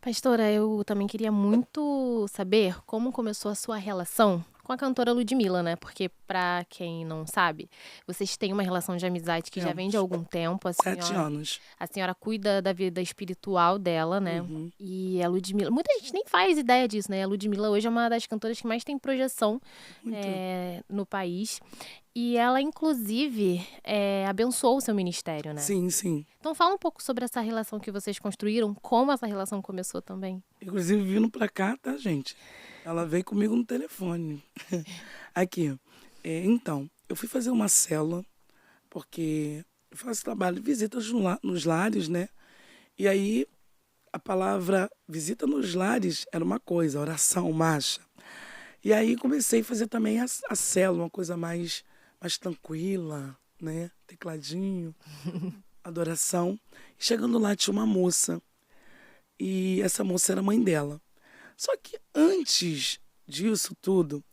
Pastora, eu também queria muito saber como começou a sua relação com a cantora Ludmilla, né? Porque, pra quem não sabe, vocês têm uma relação de amizade que já vem de Temos algum tempo. sete anos. A senhora cuida da vida espiritual dela, né? Uhum, E a Ludmilla. Muita gente nem faz ideia disso, né? A Ludmilla hoje é uma das cantoras que mais tem projeção muito. no país. E ela, inclusive, abençoou o seu ministério, né? Sim, sim. Então fala um pouco sobre essa relação que vocês construíram, como essa relação começou também. Inclusive, vindo pra cá, tá, gente? Ela veio comigo no telefone. Aqui. Então, eu fui fazer uma célula, porque eu faço trabalho de visitas nos lares, né? E aí, a palavra visita nos lares era uma coisa, oração, marcha. E aí, comecei a fazer também a célula, uma coisa mais tranquila, né? Tecladinho, adoração. E chegando lá, tinha uma moça. E essa moça era mãe dela. Só que antes disso tudo,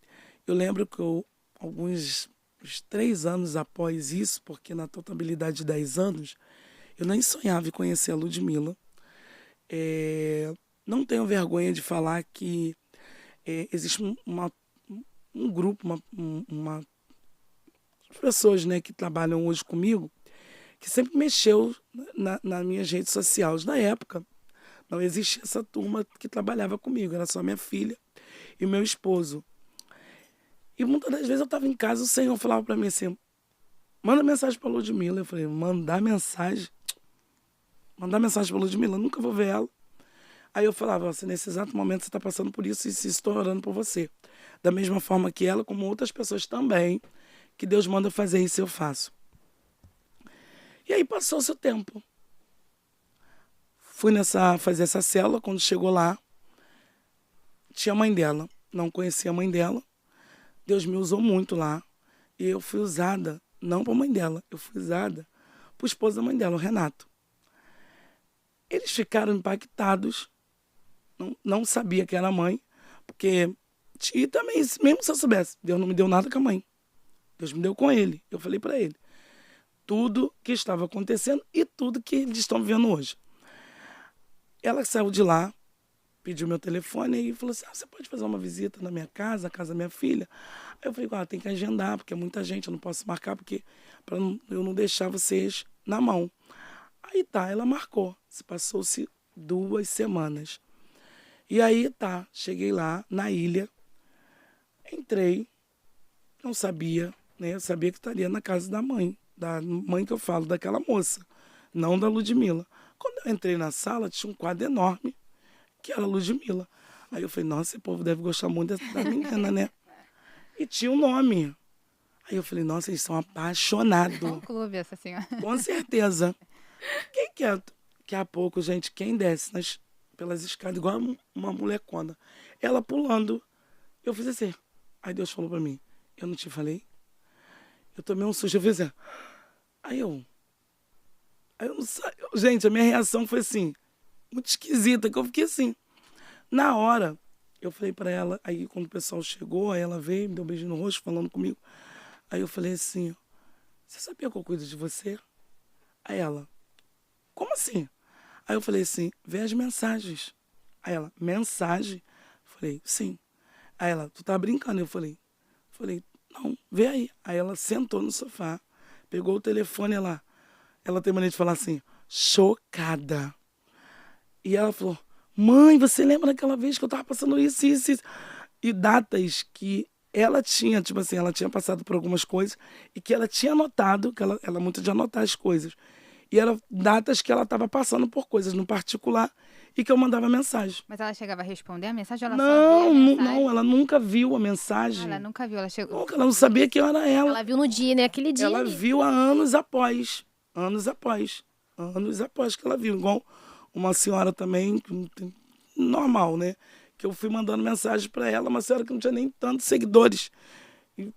eu lembro que uns 3 anos após isso, porque na totalidade de 10 anos, eu nem sonhava em conhecer a Ludmilla. Não tenho vergonha de falar que existe um grupo, pessoas, né, que trabalham hoje comigo, que sempre mexeu nas minhas redes sociais. Na época, não existia essa turma que trabalhava comigo, era só minha filha e meu esposo. E muitas das vezes eu estava em casa, o Senhor falava para mim assim, manda mensagem para Ludmilla. Eu falei, mandar mensagem para Ludmilla, nunca vou ver ela. Aí eu falava, assim, nesse exato momento você está passando por isso e se estou orando por você. Da mesma forma que ela, como outras pessoas também, que Deus manda fazer isso, eu faço. E aí passou-se o tempo. Fui fazer essa célula, quando chegou lá, tinha a mãe dela, não conhecia a mãe dela. Deus me usou muito lá. E eu fui usada, não para a mãe dela, eu fui usada para o esposo da mãe dela, o Renato. Eles ficaram impactados, não sabia que era a mãe, porque. E também, mesmo se eu soubesse, Deus não me deu nada com a mãe. Deus me deu com ele. Eu falei para ele tudo que estava acontecendo e tudo que eles estão vivendo hoje. Ela saiu de lá, pediu meu telefone e falou assim, você pode fazer uma visita na minha casa, a casa da minha filha? Aí eu falei, tem que agendar, porque é muita gente, eu não posso marcar, porque para eu não deixar vocês na mão. Aí tá, ela marcou. Se passou-se 2 semanas. E aí tá, cheguei lá na ilha, entrei, não sabia, né? Eu sabia que estaria na casa da mãe que eu falo, daquela moça, não da Ludmilla. Quando eu entrei na sala, tinha um quadro enorme, que era a Ludmilla. Aí eu falei, nossa, esse povo deve gostar muito da menina, né? E tinha um nome. Aí eu falei, nossa, eles são apaixonados. Um clube essa senhora. Com certeza. Quem quer? Daqui a pouco, gente, quem desce pelas escadas, igual uma molecona, ela pulando. Eu fiz assim. Aí Deus falou pra mim, eu não te falei? Eu tomei um susto, eu fiz assim. Aí eu não sei. Gente, a minha reação foi assim, muito esquisita, que eu fiquei assim. Na hora, eu falei pra ela, aí quando o pessoal chegou, aí ela veio, me deu um beijo no rosto, falando comigo. Aí eu falei assim, você sabia que eu cuido de você? Aí ela, como assim? Aí eu falei assim, vê as mensagens. Aí ela, mensagem? Falei, sim. Aí ela, tu tá brincando? Eu falei, não, vê aí. Aí ela sentou no sofá, pegou o telefone, ela tem maneira de falar assim, chocada. E ela falou, mãe, você lembra daquela vez que eu tava passando isso, isso, isso? E datas que ela tinha, tipo assim, ela tinha passado por algumas coisas e que ela tinha anotado, que ela é muito de anotar as coisas. E eram datas que ela estava passando por coisas no particular e que eu mandava mensagem. Mas ela chegava a responder a mensagem ou ela só via a Não, mensagem? ela nunca viu a Ah, mensagem. ela nunca viu, ela chegou. Nunca, ela não sabia quem era ela. Ela viu no dia, né? Aquele dia. Ela viu há anos após. Anos após. Anos após que ela viu. Igual uma senhora também, normal, né? Que eu fui mandando mensagem para ela, uma senhora que não tinha nem tantos seguidores. E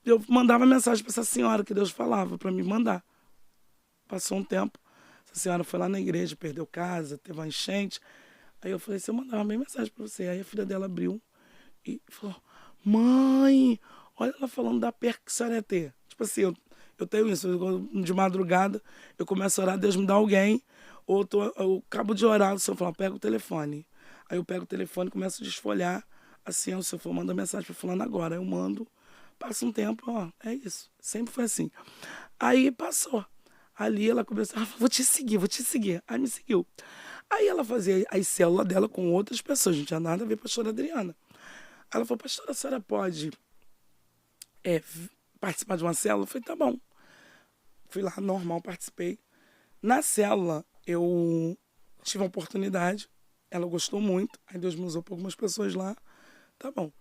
eu mandava mensagem para essa senhora que Deus falava para me mandar. Passou um tempo, essa senhora foi lá na igreja, perdeu casa, teve uma enchente. Aí eu falei assim, eu mandava uma mensagem para você. Aí a filha dela abriu e falou, mãe, olha ela falando da perca que a senhora ia ter. Tipo assim, eu tenho isso, de madrugada eu começo a orar, Deus me dá alguém, Ou eu acabo de orar, o senhor fala, pega o telefone. Aí eu pego o telefone, começo a desfolhar, assim, o senhor manda mensagem para fulano agora. Eu mando, passa um tempo, ó, é isso. Sempre foi assim. Aí passou. Ali ela começou, ela falou, vou te seguir. Aí me seguiu. Aí ela fazia as células dela com outras pessoas, não tinha nada a ver com a pastora Adriana. Aí ela falou, pastora, a senhora pode participar de uma célula? Eu falei, tá bom. Fui lá, normal, participei. Na célula, eu tive uma oportunidade, ela gostou muito, aí Deus me usou para algumas pessoas lá, tá bom.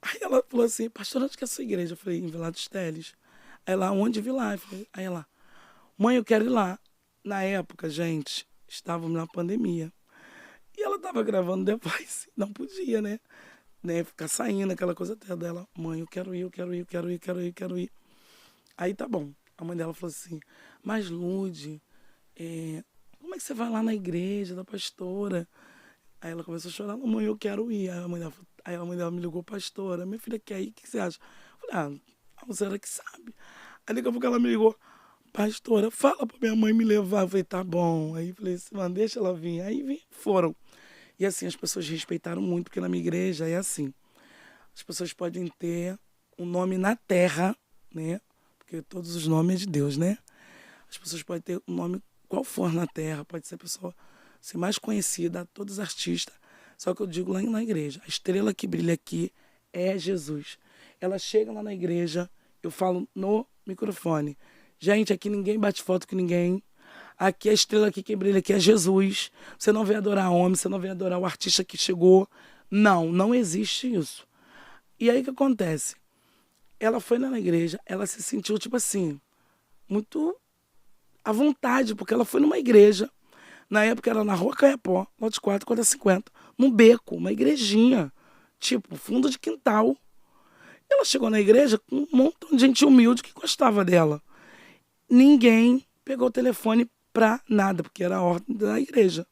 Aí ela falou assim, pastora, onde que é a sua igreja? Eu falei, em Vila dos Teles. Aí ela, onde Vila? Aí ela, mãe, eu quero ir lá. Na época, gente, estávamos na pandemia. E ela estava gravando depois, não podia, né? Ficar saindo, aquela coisa até dela. Mãe, eu quero ir. Aí tá bom. A mãe dela falou assim, mas Lude, como é que você vai lá na igreja da pastora? Aí ela começou a chorar, mãe, eu quero ir. Aí a mãe dela me ligou, pastora, minha filha quer ir, o que você acha? Eu falei, a senhora que sabe. Aí daqui a pouco ela me ligou, pastora, fala pra minha mãe me levar. Eu falei, tá bom. Aí falei assim, mano, deixa ela vir. Aí foram. E assim, as pessoas respeitaram muito, porque na minha igreja é assim. As pessoas podem ter um nome na terra, né? Porque todos os nomes é de Deus, né? As pessoas podem ter um nome qual for na terra, pode ser a pessoa ser mais conhecida, todos os artistas. Só que eu digo lá na igreja, a estrela que brilha aqui é Jesus. Ela chega lá na igreja, eu falo no microfone. Gente, aqui ninguém bate foto com ninguém. Aqui a estrela aqui que brilha aqui é Jesus. Você não vem adorar homem, você não vem adorar o artista que chegou. Não existe isso. E aí o que acontece? Ela foi lá na igreja, ela se sentiu, tipo assim, muito à vontade, porque ela foi numa igreja. Na época era na Rua Caiapó, lote 4, quadra 50, num beco, uma igrejinha, tipo, fundo de quintal. Ela chegou na igreja com um montão de gente humilde que gostava dela. Ninguém pegou o telefone pra nada, porque era a ordem da igreja.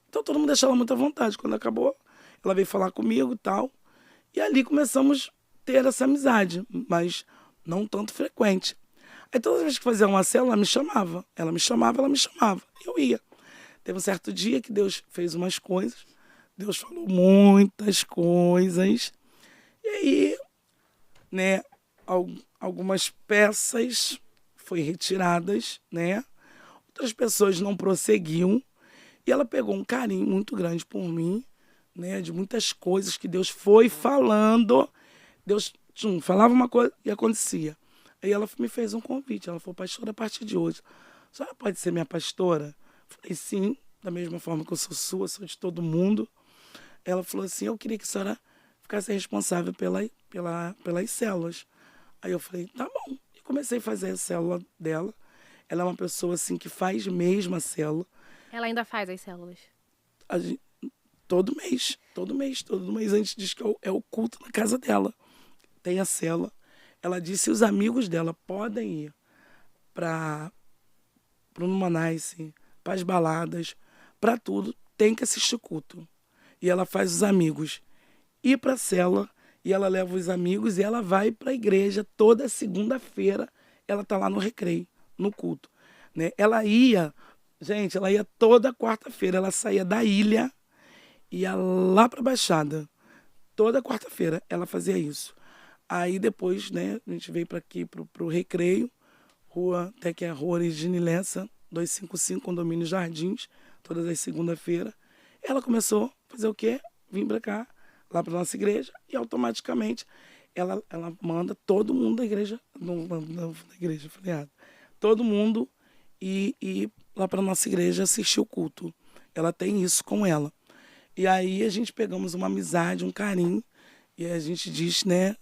Então todo mundo deixou ela muito à vontade. Quando acabou, ela veio falar comigo e tal. E ali começamos a ter essa amizade, mas não tanto frequente. Aí todas as vezes que fazia uma célula, ela me chamava. Ela me chamava. Eu ia. Teve um certo dia que Deus fez umas coisas. Deus falou muitas coisas. E aí, né, algumas peças foram retiradas, né? Outras pessoas não prosseguiam. E ela pegou um carinho muito grande por mim, né? De muitas coisas que Deus foi falando. Deus falava uma coisa e acontecia. Aí ela me fez um convite. Ela falou, pastora, a partir de hoje, a senhora pode ser minha pastora? Falei, sim, da mesma forma que eu sou sua, sou de todo mundo. Ela falou assim, eu queria que a senhora ficasse responsável pelas células. Aí eu falei, tá bom. E comecei a fazer a célula dela. Ela é uma pessoa assim que faz mesmo a célula. Ela ainda faz as células? Todo mês a gente diz que é o culto na casa dela. Tem a célula. Ela disse que os amigos dela podem ir para o Numanice, para as baladas, para tudo, tem que assistir culto. E ela faz os amigos ir para a célula, e ela leva os amigos e ela vai para a igreja toda segunda-feira. Ela está lá no recreio, no culto. Né? Ela ia toda quarta-feira. Ela saía da ilha, ia lá para a Baixada. Toda quarta-feira ela fazia isso. Aí depois, né, a gente veio para aqui, pro Recreio, até que é a Rua Origine Lessa, 255, Condomínio Jardins, todas as segunda-feiras. Ela começou a fazer o quê? Vim para cá, lá para nossa igreja, e automaticamente ela manda todo mundo da igreja, todo mundo ir lá para nossa igreja assistir o culto. Ela tem isso com ela. E aí a gente pegamos uma amizade, um carinho, e a gente diz, né,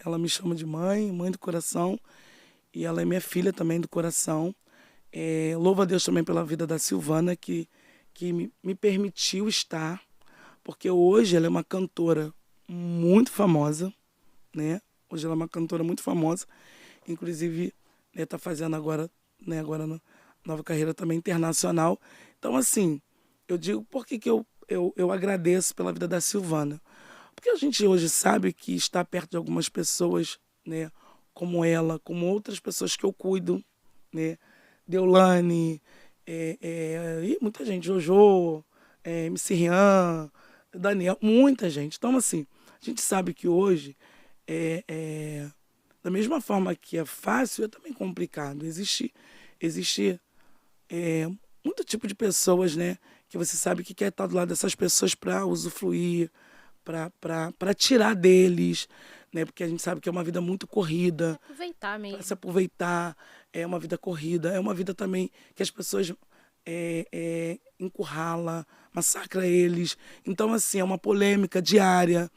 ela me chama de mãe do coração, e ela é minha filha também do coração. Louvo a Deus também pela vida da Silvana, que me permitiu estar, porque hoje ela é uma cantora muito famosa, né? Hoje ela é uma cantora muito famosa, inclusive está fazendo agora na nova carreira também internacional. Então, assim, eu digo por que eu agradeço pela vida da Silvana. Porque a gente hoje sabe que está perto de algumas pessoas, né, como ela, como outras pessoas que eu cuido, né? Deolane, E muita gente, Jojo, MC Rian, Daniel, muita gente. Então, assim, a gente sabe que hoje, da mesma forma que é fácil, é também complicado. Existe muito tipo de pessoas, né? Que você sabe que quer estar do lado dessas pessoas para usufruir, para tirar deles, né? Porque a gente sabe que é uma vida muito corrida, Aproveitar para mesmo. se aproveitar, é uma vida corrida, é uma vida também que as pessoas encurrala, massacra eles. Então, assim, é uma polêmica diária,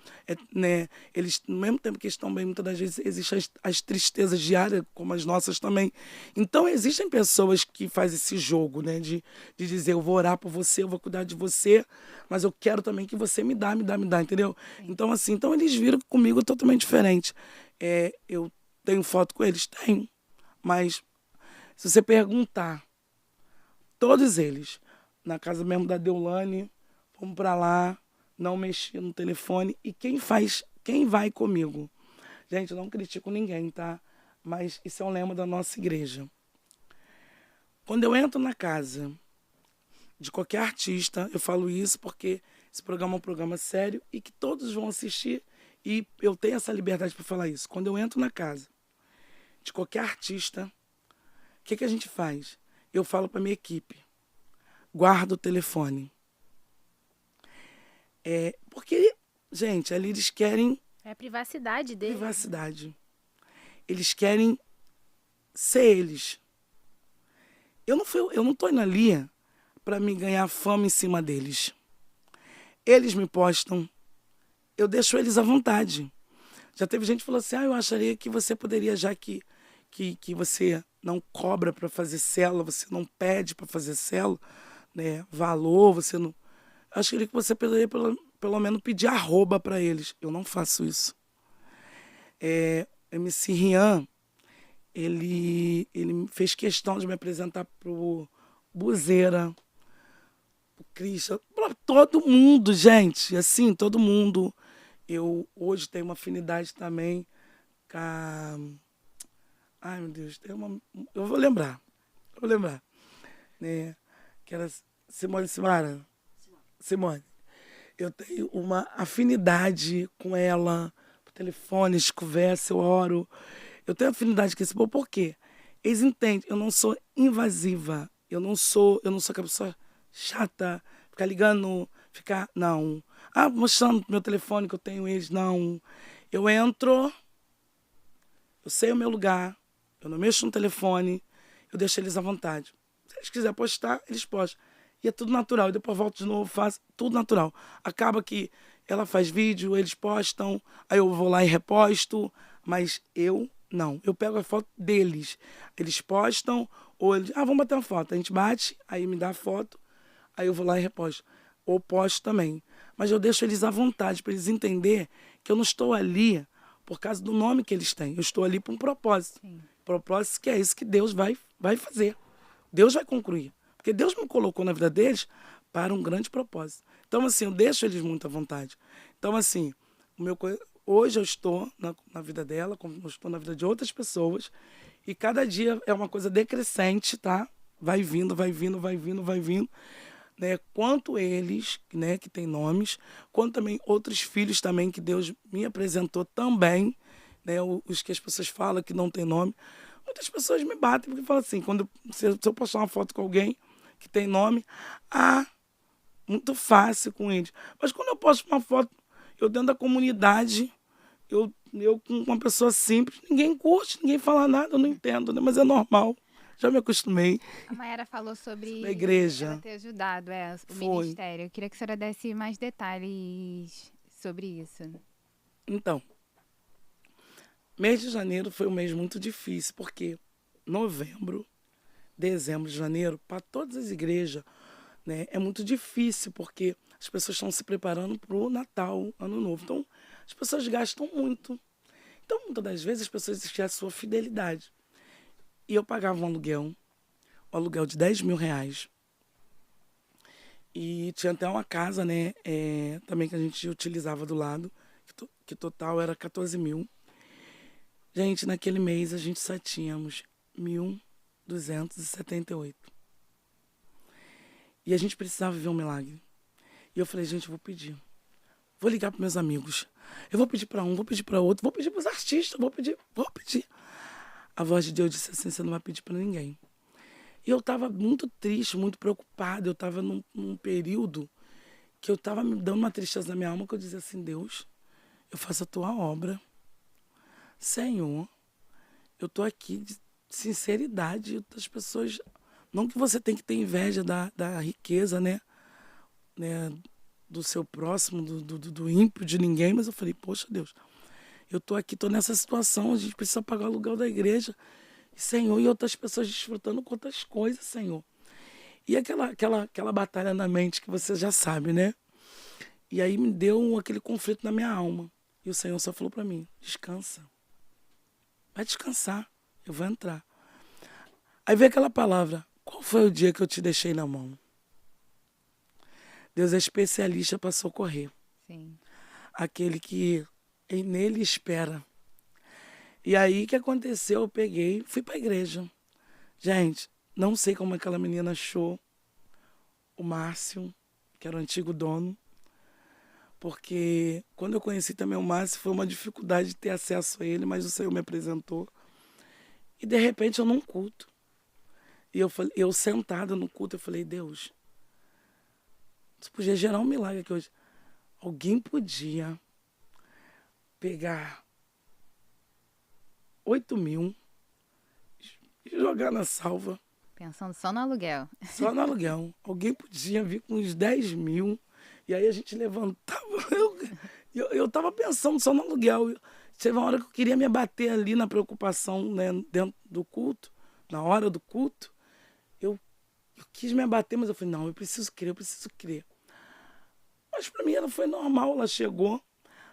né? Eles, no mesmo tempo que estão bem, muitas das vezes existem as tristezas diárias, como as nossas também. Então, existem pessoas que fazem esse jogo, né? De dizer, eu vou orar por você, eu vou cuidar de você, mas eu quero também que você me dá, entendeu? Sim. Então, assim, então eles viram comigo totalmente diferente. Eu tenho foto com eles? Tenho. Mas se você perguntar, todos eles, na casa mesmo da Deulane, fomos pra lá, não mexi no telefone. E quem vai comigo? Gente, eu não critico ninguém, tá? Mas isso é um lema da nossa igreja. Quando eu entro na casa de qualquer artista, eu falo isso porque esse programa é um programa sério e que todos vão assistir e eu tenho essa liberdade para falar isso. Quando eu entro na casa de qualquer artista, o que a gente faz? Eu falo para minha equipe, guarda o telefone. Porque, gente, ali eles querem É a privacidade dele. privacidade. Eles querem ser eles. Eu não tô indo ali para me ganhar fama em cima deles. Eles me postam, eu deixo eles à vontade. Já teve gente que falou assim, eu acharia que você poderia, já que você não cobra para fazer célula, você não pede para fazer célula, né, valor, você não... Acharia que você poderia pelo menos pedir arroba para eles. Eu não faço isso. MC Rian, ele fez questão de me apresentar pro Buzeira, pro Christian, pra todo mundo, gente. Assim, todo mundo. Eu hoje tenho uma afinidade também com a... Ai, meu Deus, tem uma... Eu vou lembrar. Né? Que era Simone Simara. Simone. Eu tenho uma afinidade com ela, por telefone, a gente conversa, eu oro. Eu tenho afinidade com esse povo, por quê? Eles entendem, eu não sou invasiva, eu não sou aquela pessoa chata, ficar ligando, não. Mostrando meu telefone que eu tenho eles, não. Eu entro, eu sei o meu lugar, eu não mexo no telefone, eu deixo eles à vontade. Se eles quiserem postar, eles postam. E é tudo natural. E depois volto de novo, faço tudo natural. Acaba que ela faz vídeo, eles postam, aí eu vou lá e reposto, mas eu não. Eu pego a foto deles. Eles postam, ou eles, vamos bater uma foto. A gente bate, aí me dá a foto, aí eu vou lá e reposto. Ou posto também. Mas eu deixo eles à vontade, para eles entenderem que eu não estou ali por causa do nome que eles têm. Eu estou ali por um propósito. Sim. Propósito que é isso que Deus vai fazer. Deus vai concluir. Porque Deus me colocou na vida deles para um grande propósito. Então, assim, eu deixo eles muito à vontade. Então, assim, hoje eu estou na vida dela, como eu estou na vida de outras pessoas, e cada dia é uma coisa decrescente, tá? Vai vindo, vai vindo, vai vindo, vai vindo. Né? Quanto eles, né, que têm nomes, quanto também outros filhos também que Deus me apresentou também, né, os que as pessoas falam que não tem nome. Muitas pessoas me batem porque falam assim, se eu postar uma foto com alguém que tem nome, muito fácil com eles. Mas quando eu posto uma foto, eu dentro da comunidade, eu com uma pessoa simples, ninguém curte, ninguém fala nada, eu não entendo, né? Mas é normal. Já me acostumei. A Mayara falou sobre Na igreja. ela ter ajudado o Foi. ministério. Eu queria que a senhora desse mais detalhes sobre isso. Então, mês de janeiro foi um mês muito difícil, porque novembro, dezembro, janeiro, para todas as igrejas, né, é muito difícil, porque as pessoas estão se preparando para o Natal, Ano Novo. Então, as pessoas gastam muito. Então, muitas das vezes, as pessoas esquecem a sua fidelidade. E eu pagava um aluguel de R$ 10.000. E tinha até uma casa, né, também que a gente utilizava do lado, que total era 14 mil. Gente, naquele mês a gente só tínhamos 1.278. E a gente precisava ver um milagre. E eu falei, gente, eu vou pedir. Vou ligar para meus amigos. Eu vou pedir para um, vou pedir para outro, vou pedir para os artistas, vou pedir. A voz de Deus disse assim, você não vai pedir para ninguém. E eu estava muito triste, muito preocupada. Eu estava num período que eu estava me dando uma tristeza na minha alma, que eu dizia assim, Deus, eu faço a tua obra. Senhor, eu estou aqui de sinceridade das pessoas. Não que você tem que ter inveja da riqueza, né? Do seu próximo, do ímpio, de ninguém. Mas eu falei, poxa, Deus, eu estou aqui, estou nessa situação, a gente precisa pagar o aluguel da igreja. Senhor, e outras pessoas desfrutando com outras coisas, Senhor. E aquela batalha na mente que você já sabe, né? E aí me deu aquele conflito na minha alma. E o Senhor só falou para mim, descansa. Vai descansar, eu vou entrar. Aí veio aquela palavra, qual foi o dia que eu te deixei na mão? Deus é especialista para socorrer. Sim. Aquele que nele espera. E aí o que aconteceu? Eu peguei, fui para a igreja. Gente, não sei como aquela menina achou o Márcio, que era o antigo dono, porque quando eu conheci também o Márcio foi uma dificuldade de ter acesso a ele, mas o Senhor me apresentou. E de repente eu num culto. E eu sentada no culto, eu falei, Deus, isso podia gerar um milagre aqui hoje. Alguém podia pegar 8.000 e jogar na salva. Pensando só no aluguel. Só no aluguel. Alguém podia vir com uns 10.000 e aí a gente levantava. Eu tava pensando só no aluguel. Teve uma hora que eu queria me abater ali na preocupação, né, dentro do culto, na hora do culto. Eu quis me abater, mas eu falei, não, eu preciso crer. Mas para mim ela foi normal, ela chegou.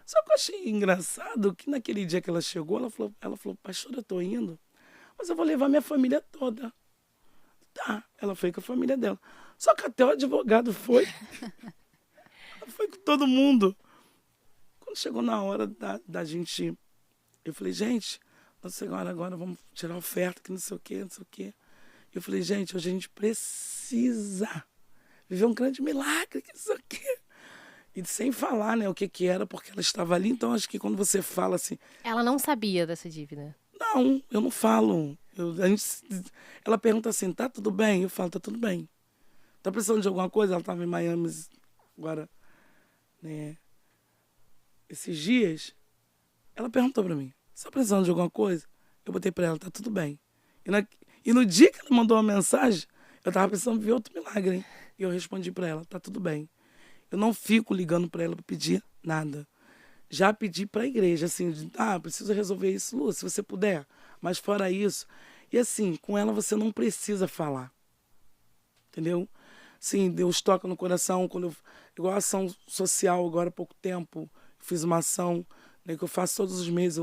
Só que eu achei engraçado que naquele dia que ela chegou, ela falou, pastor, eu tô indo, mas eu vou levar minha família toda. Tá, ela foi com a família dela. Só que até o advogado foi. Ela foi com todo mundo. Quando chegou na hora da gente, eu falei, gente, nossa senhora, agora vamos tirar a oferta, que não sei o quê. Eu falei, gente, hoje a gente precisa viver um grande milagre, que não sei o quê. E sem falar, né, o que era, porque ela estava ali. Então, acho que quando você fala assim... Ela não sabia dessa dívida. Não, eu não falo. Ela pergunta assim, tá tudo bem? Eu falo, tá tudo bem. Tá precisando de alguma coisa? Ela estava em Miami agora, né, esses dias. Ela perguntou para mim, você tá precisando de alguma coisa? Eu botei para ela, tá tudo bem. E no dia que ela mandou uma mensagem, eu tava precisando ver outro milagre, hein? E eu respondi para ela, tá tudo bem. Eu não fico ligando para ela para pedir nada. Já pedi para a igreja, assim, preciso resolver isso, Lu, se você puder. Mas fora isso. E assim, com ela você não precisa falar. Entendeu? Sim, Deus toca no coração. Igual a ação social, agora há pouco tempo, fiz uma ação, né, que eu faço todos os meses,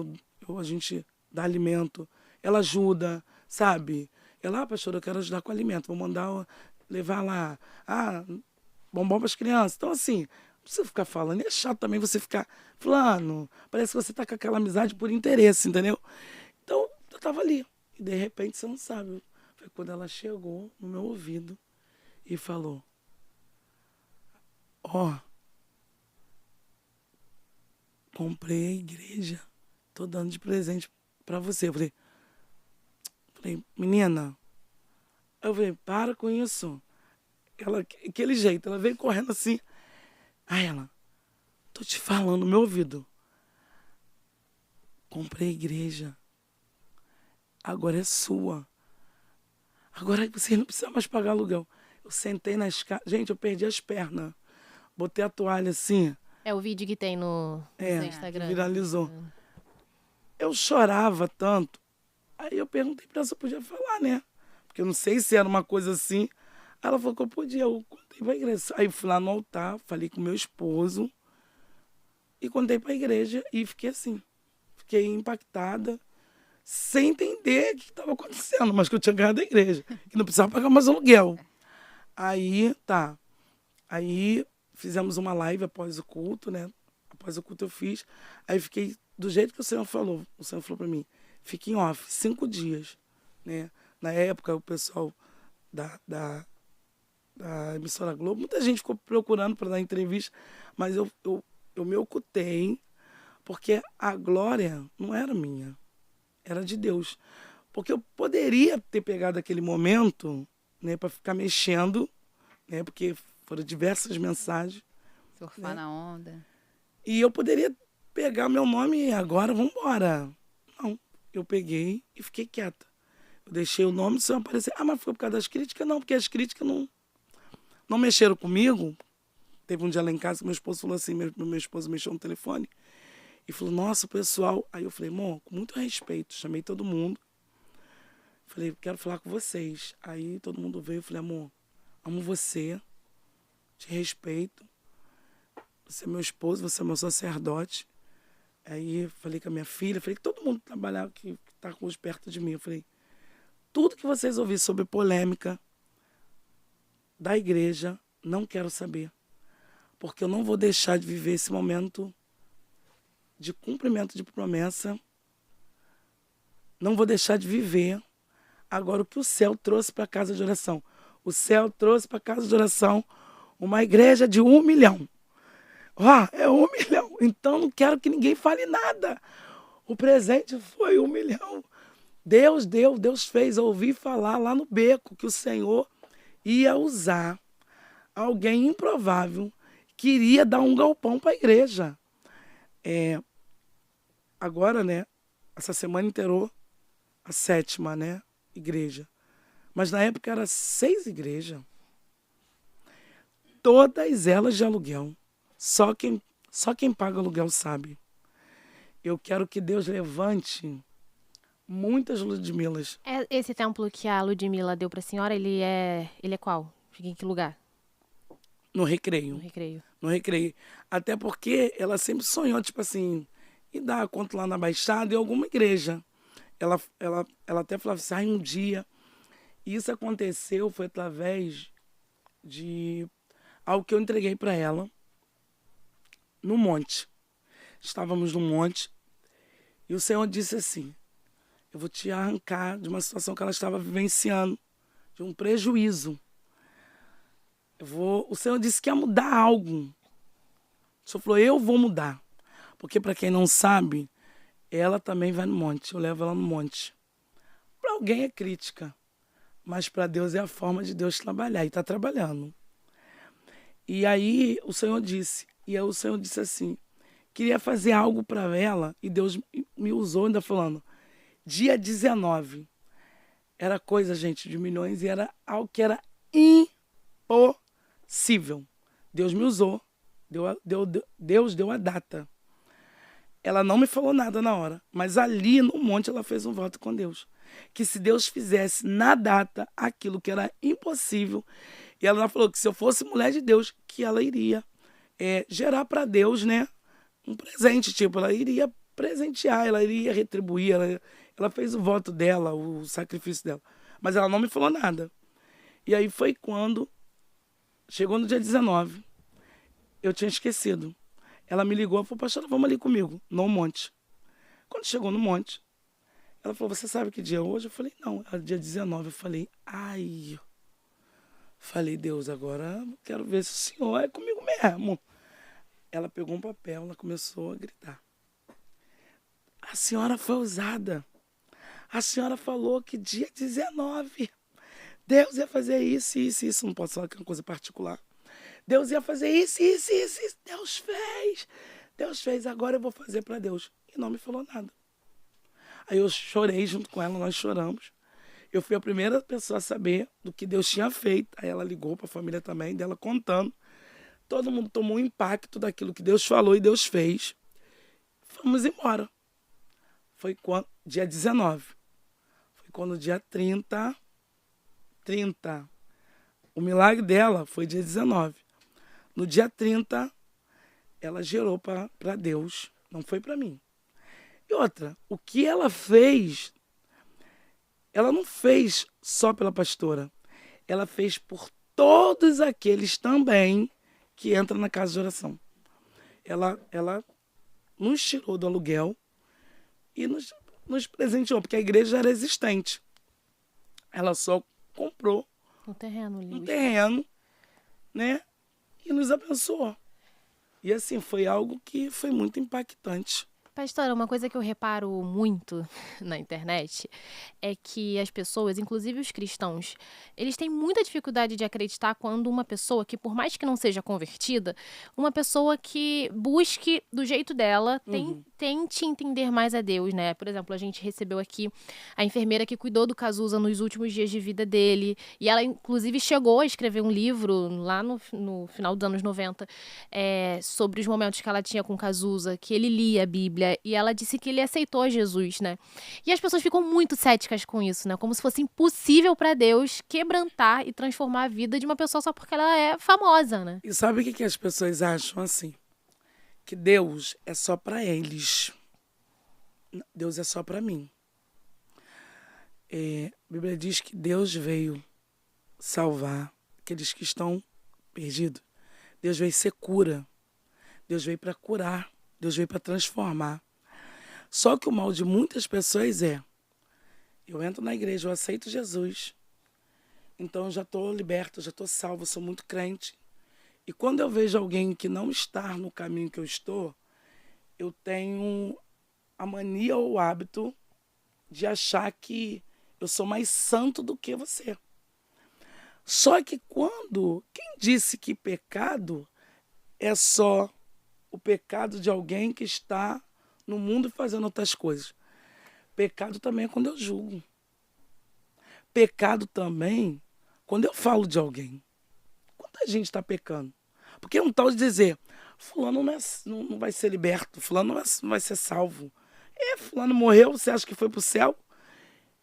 a gente dá alimento. Ela ajuda, sabe? Ela, pastor, eu quero ajudar com alimento. Vou mandar levar lá. Bombom para as crianças. Então, assim, não precisa ficar falando. E é chato também você ficar falando. Parece que você tá com aquela amizade por interesse, entendeu? Então, eu tava ali. E, de repente, você não sabe. Foi quando ela chegou no meu ouvido e falou, comprei a igreja. Tô dando de presente para você. Eu falei, menina. Eu falei, para com isso. Ela, aquele jeito, ela veio correndo assim. Aí ela, tô te falando no meu ouvido. Comprei a igreja. Agora é sua. Agora você não precisa mais pagar aluguel. Eu sentei na escada. Gente, eu perdi as pernas. Botei a toalha assim. É o vídeo que tem no seu Instagram. Viralizou. Eu chorava tanto. Aí eu perguntei pra ela se eu podia falar, né? Porque eu não sei se era uma coisa assim. Ela falou que eu podia, eu contei pra igreja. Aí fui lá no altar, falei com meu esposo e contei pra igreja e fiquei assim. Fiquei impactada, sem entender o que estava acontecendo, mas que eu tinha ganhado da igreja, que não precisava pagar mais aluguel. Aí, tá. Aí fizemos uma live após o culto, né? Após o culto eu fiz. Aí fiquei do jeito que o Senhor falou. O Senhor falou pra mim, fique em off 5 dias, né? Na época, o pessoal da emissora Globo. Muita gente ficou procurando para dar entrevista, mas eu me ocultei, porque a glória não era minha, era de Deus. Porque eu poderia ter pegado aquele momento, né, para ficar mexendo, né, porque foram diversas mensagens, Surfar na onda. e eu poderia pegar meu nome e agora vamos embora. Não, eu peguei e fiquei quieta. Eu deixei o nome do Senhor aparecer. Ah, mas foi por causa das críticas? Não, porque as críticas não mexeram comigo. Teve um dia lá em casa que meu esposo falou assim, meu esposo mexeu no telefone e falou, nossa, pessoal. Aí eu falei, amor, com muito respeito, chamei todo mundo. Falei, quero falar com vocês. Aí todo mundo veio, eu falei, amor, amo você, te respeito. Você é meu esposo, você é meu sacerdote. Aí falei com a minha filha, falei que todo mundo trabalhava, que está com os perto de mim. Eu falei, tudo que vocês ouvirem sobre polêmica da igreja, não quero saber. Porque eu não vou deixar de viver esse momento de cumprimento de promessa. Não vou deixar de viver agora o que o céu trouxe para a casa de oração. O céu trouxe para a casa de oração uma igreja de 1 milhão. É 1 milhão. Então não quero que ninguém fale nada. O presente foi 1 milhão. Deus deu, Deus fez. Eu ouvi falar lá no beco que o Senhor ia usar alguém improvável que iria dar um galpão para a igreja. Agora, né, essa semana inteirou a 7ª, né, igreja. Mas na época era 6 igrejas. Todas elas de aluguel. Só quem paga aluguel sabe. Eu quero que Deus levante muitas Ludmilas. Esse templo que a Ludmila deu pra senhora, ele é qual? Fica em que lugar? No Recreio. No Recreio. No Recreio. Até porque ela sempre sonhou, tipo assim, e dar conta lá na Baixada em alguma igreja. Ela até falava assim, um dia. E isso aconteceu, foi através de algo que eu entreguei para ela no monte. Estávamos no monte e o Senhor disse assim, eu vou te arrancar de uma situação que ela estava vivenciando, de um prejuízo. O Senhor disse que ia mudar algo. O Senhor falou, eu vou mudar. Porque para quem não sabe, ela também vai no monte. Eu levo ela no monte. Para alguém é crítica, mas para Deus é a forma de Deus trabalhar. E está trabalhando. E aí o Senhor disse assim, queria fazer algo para ela, e Deus me usou ainda falando, dia 19. Era coisa, gente, de milhões, e era algo que era impossível. Deus me usou, Deus deu a data. Ela não me falou nada na hora, mas ali no monte ela fez um voto com Deus. Que se Deus fizesse na data aquilo que era impossível, e ela falou que se eu fosse mulher de Deus, que ela iria gerar para Deus, né, um presente, tipo, ela iria presentear, ela iria retribuir, ela fez o voto dela, o sacrifício dela. Mas ela não me falou nada. E aí foi quando chegou no dia 19, eu tinha esquecido. Ela me ligou e falou, pastora, vamos ali comigo, no monte. Quando chegou no monte, ela falou, você sabe que dia é hoje? Eu falei, não, era dia 19. Eu falei, ai. Falei, Deus, agora quero ver se o Senhor é comigo mesmo. Ela pegou um papel, ela começou a gritar. A senhora foi usada. A senhora falou que dia 19, Deus ia fazer isso, isso, isso. Não posso falar que é uma coisa particular. Deus ia fazer isso, isso, isso, isso. Deus fez. Deus fez, agora eu vou fazer para Deus. E não me falou nada. Aí eu chorei junto com ela, nós choramos. Eu fui a primeira pessoa a saber do que Deus tinha feito. Aí ela ligou para a família também, dela contando. Todo mundo tomou um impacto daquilo que Deus falou e Deus fez. Fomos embora. Foi quando, dia 19. Foi quando dia 30. O milagre dela foi dia 19. No dia 30, ela gerou para Deus. Não foi para mim. E outra, o que ela fez, ela não fez só pela pastora. Ela fez por todos aqueles também que entram na casa de oração. Ela nos tirou do aluguel e nos presenteou, porque a igreja era existente. Ela só comprou Um terreno ali. um terreno né? E nos abençoou. E assim, foi algo que foi muito impactante. Pastora, uma coisa que eu reparo muito na internet é que as pessoas, inclusive os cristãos, eles têm muita dificuldade de acreditar quando uma pessoa que, por mais que não seja convertida, uma pessoa que busque do jeito dela, tente entender mais a Deus, né? Por exemplo, a gente recebeu aqui a enfermeira que cuidou do Cazuza nos últimos dias de vida dele, e ela, inclusive, chegou a escrever um livro lá no final dos anos 90 sobre os momentos que ela tinha com o Cazuza, que ele lia a Bíblia, e ela disse que ele aceitou Jesus, né? E as pessoas ficam muito céticas com isso, né? Como se fosse impossível para Deus quebrantar e transformar a vida de uma pessoa só porque ela é famosa, né? E sabe o que as pessoas acham assim? Que Deus é só para eles. Deus é só para mim. A Bíblia diz que Deus veio salvar aqueles que estão perdidos. Deus veio ser cura. Deus veio para curar. Deus veio para transformar. Só que o mal de muitas pessoas eu entro na igreja, eu aceito Jesus, então eu já estou liberto, já estou salvo, sou muito crente. E quando eu vejo alguém que não está no caminho que eu estou, eu tenho a mania ou o hábito de achar que eu sou mais santo do que você. Só que quem disse que pecado é só o pecado de alguém que está no mundo fazendo outras coisas? Pecado também é quando eu julgo. Pecado também quando eu falo de alguém. Quanta gente está pecando? Porque é um tal de dizer, fulano não vai ser liberto, fulano não vai ser salvo. Fulano morreu, você acha que foi para o céu?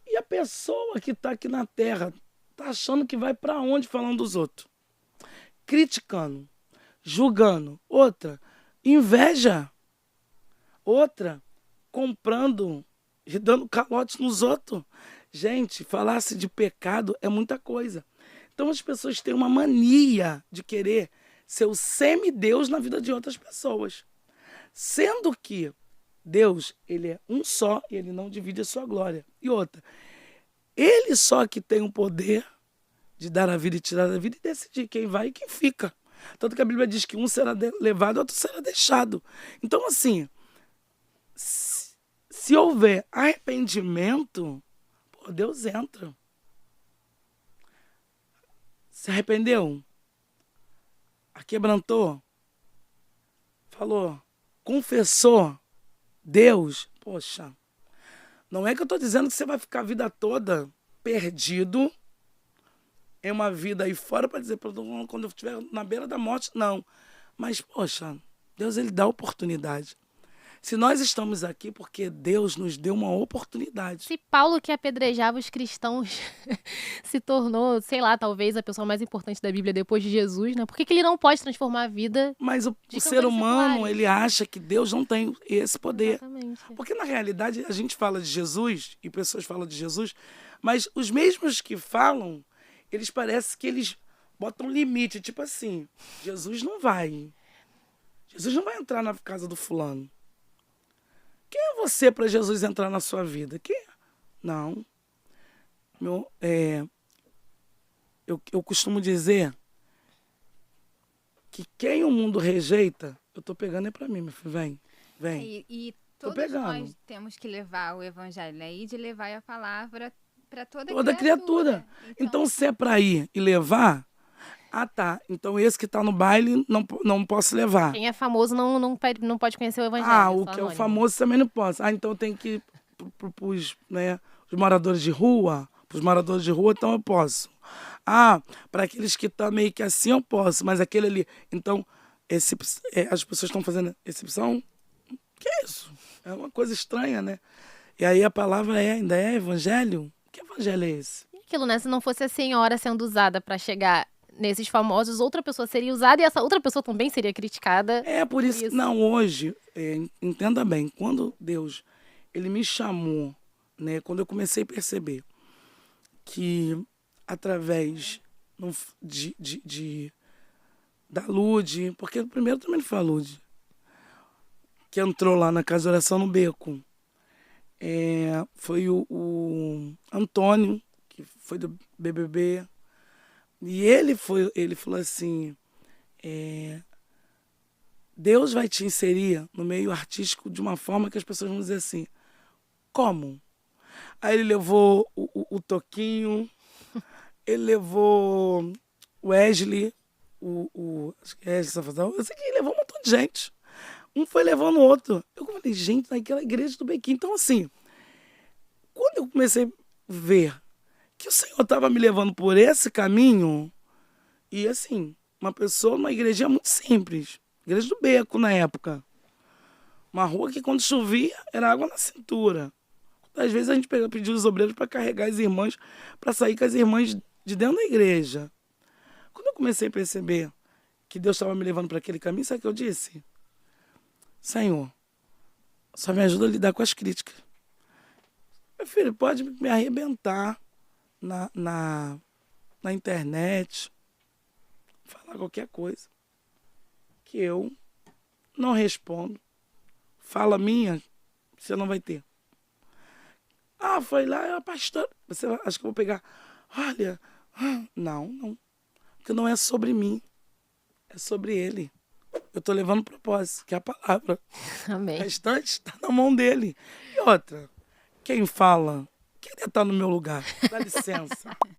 E a pessoa que está aqui na terra está achando que vai para onde falando dos outros? Criticando, julgando. Outra, inveja. Outra, comprando e dando calote nos outros. Gente, falar-se de pecado é muita coisa. Então as pessoas têm uma mania de querer ser o semideus na vida de outras pessoas. Sendo que Deus, ele é um só e ele não divide a sua glória. E outra, ele só que tem o poder de dar a vida e tirar a vida e decidir quem vai e quem fica. Tanto que a Bíblia diz que um será levado, outro será deixado. Então, assim, se houver arrependimento, Deus entra. Se arrependeu? Quebrantou? Falou? Confessou? Deus? Poxa, não é que eu estou dizendo que você vai ficar a vida toda perdido em uma vida aí fora para dizer para todo mundo quando eu estiver na beira da morte, não. Mas, poxa, Deus ele dá oportunidade. Se nós estamos aqui porque Deus nos deu uma oportunidade. Se Paulo, que apedrejava os cristãos, se tornou, sei lá, talvez a pessoa mais importante da Bíblia depois de Jesus, né? Por que ele não pode transformar a vida? Mas o de ser cantores humano, seculares? ele acha que Deus não tem esse poder. Exatamente. Porque, na realidade, a gente fala de Jesus, e pessoas falam de Jesus, mas os mesmos que falam, eles parecem que eles botam limite. Tipo assim, Jesus não vai entrar na casa do fulano. Quem é você para Jesus entrar na sua vida? Quem é? Não. Eu costumo dizer que quem o mundo rejeita, eu tô pegando é para mim, meu filho. Vem. E Tô todos pegando. nós temos que levar o evangelho aí, de levar a palavra para Toda criatura. Então, se é para ir e levar, tá. Então, esse que tá no baile, não posso levar. Quem é famoso não pode conhecer o evangelho. O que é o famoso também não posso. Então, eu tenho que ir pros moradores de rua. Pros moradores de rua, então eu posso. Para aqueles que estão meio que assim, eu posso. Mas aquele ali... Então, as pessoas estão fazendo excepção. Que é isso? É uma coisa estranha, né? E aí a palavra ainda é evangelho? Que evangelho é esse? E aquilo, né? Se não fosse a senhora sendo usada para chegar nesses famosos, outra pessoa seria usada e essa outra pessoa também seria criticada. Por isso. Não, hoje, entenda bem, quando Deus, ele me chamou, né? Quando eu comecei a perceber que através da Lude, porque primeiro também foi a Lude, que entrou lá na casa de oração no Beco. Foi o Antônio, que foi do BBB. E ele falou assim, Deus vai te inserir no meio artístico de uma forma que as pessoas vão dizer assim, como? Aí ele levou o Toquinho, ele levou o Wesley, acho que é Wesley Safadão, eu sei que ele levou um montão de gente. Um foi levando o outro. Eu falei, gente, naquela igreja do Bequim. Então, assim, quando eu comecei a ver que o Senhor estava me levando por esse caminho, e assim, uma pessoa numa igreja muito simples, igreja do Beco na época, uma rua que quando chovia era água na cintura. Às vezes a gente pedia os obreiros para carregar as irmãs, para sair com as irmãs de dentro da igreja. Quando eu comecei a perceber que Deus estava me levando para aquele caminho, sabe o que eu disse? Senhor, só me ajuda a lidar com as críticas. Meu filho, pode me arrebentar na internet, falar qualquer coisa, que eu não respondo. Fala minha, você não vai ter. Ah, foi lá, é a pastora. Você acha que eu vou pegar? Olha, não. Porque não é sobre mim, é sobre ele. Eu estou levando o propósito, que é a palavra. Amém. O restante está na mão dele. E outra, quem fala, queria estar no meu lugar. Dá licença.